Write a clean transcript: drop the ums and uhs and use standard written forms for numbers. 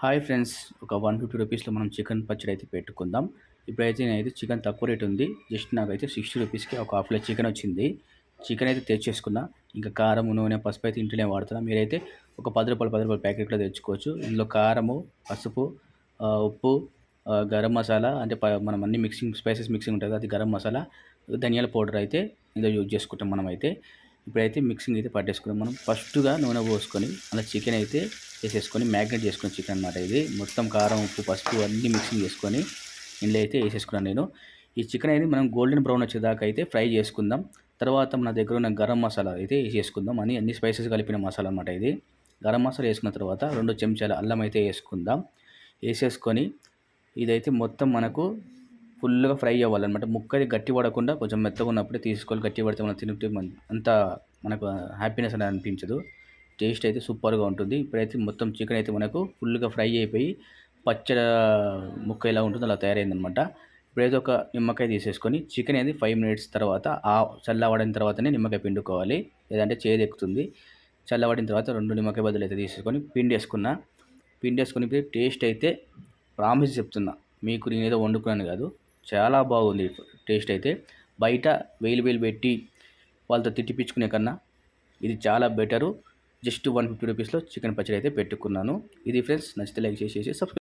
Hi friends, ఒక 150 రూపీస్‌లో మనం చికెన్ పచ్చడి అయితే పెట్టుకుందాం. ఇప్పుడైతే నేనైతే చికెన్ తక్కువ రేట్ ఉంది. జస్ట్ నాకైతే 60 రూపీస్‌కి ఒక హాఫ్ ప్లేట్ చికెన్ వచ్చింది. చికెన్ అయితే తెచ్చేసుకున్నా. ఇంకా కారం, నూనె, పసుపు అయితే ఇంట్లోనే వాడుతున్నా. మీరైతే ఒక రూ. 10 ప్యాకెట్‌లో తెచ్చుకోవచ్చు. ఇందులో కారము, పసుపు, ఉప్పు, గరం మసాలా అంటే మనం అన్ని స్పైసెస్ మిక్సింగ్ ఉంటది కదా! అది గరం మసాలా, ధనియాల పౌడర్ అయితే ఇందులో యూజ్ చేసుకుంటాం మనమైతే. ఇప్పుడైతే మిక్సింగ్ అయితే పట్టేసుకుందాం మనం. ఫస్ట్‌గా నూనె పోసుకొని అలా చికెన్ అయితే ఏసేసుకొని మ్యాగ్నేట్ చేసుకున్న చికెన్ అనమాట ఇది. మొత్తం కారం, ఉప్పు, పసుపు అన్నీ మిక్సింగ్ చేసుకొని ఇందులో అయితే ఏసేసుకున్నాను నేను. ఈ చికెన్ అనేది మనం గోల్డెన్ బ్రౌన్ వచ్చేదాకా అయితే ఫ్రై చేసుకుందాం. తర్వాత మన దగ్గర ఉన్న గరం మసాలా అయితే ఏసేసుకుందాం. అన్ని స్పైసెస్ కలిపిన మసాలా అనమాట ఇది. గరం మసాలా ఏసుకున్న తర్వాత 2 చెంచాల అల్లం అయితే ఏసుకుందాం. ఏసేసుకొని ఇదైతే మొత్తం మనకు ఫుల్‌గా ఫ్రై అవ్వాలనమాట. ముక్కది గట్టి పడకుండా కొంచెం మెత్తగా ఉన్నప్పుడే తీసుకోవాలి. గట్టి పడితే మనం తింటే అంత మనకు హ్యాపీనెస్ అనేది అనిపించదు. టేస్ట్ అయితే సూపర్‌గా ఉంటుంది. ఇప్పుడైతే మొత్తం చికెన్ అయితే మనకు ఫుల్‌గా ఫ్రై అయిపోయి పచ్చడి ముక్క ఎలా ఉంటుందో అలా తయారైందనమాట. ఇప్పుడైతే ఒక నిమ్మకాయ తీసేసుకొని చికెన్ అనేది 5 మినిట్స్ తర్వాత చల్లబడిన తర్వాతనే నిమ్మకాయ పిండుకోవాలి. లేదంటే చేదెక్కుతుంది. చల్లబడిన తర్వాత 2 నిమ్మకాయ బదులు అయితే తీసేసుకొని పిండేసుకున్నా. పిండేసుకొని టేస్ట్ అయితే ప్రామిస్ చెప్తున్నా. మీకు నేనేదో వండుకున్నాను కాదు. చాలా బాగుంది టేస్ట్ అయితే. బయట వేలు పెట్టి వాళ్ళతో తిట్టిపిచ్చుకునే కన్నా ఇది చాలా బెటరు. జస్ట్ 150 రూపీస్‌లో చికెన్ పచ్చడి అయితే పెట్టుకున్నాను. ఇది ఫ్రెండ్స్, నచ్చితే లైక్ చేసేసి సబ్స్క్రైబ్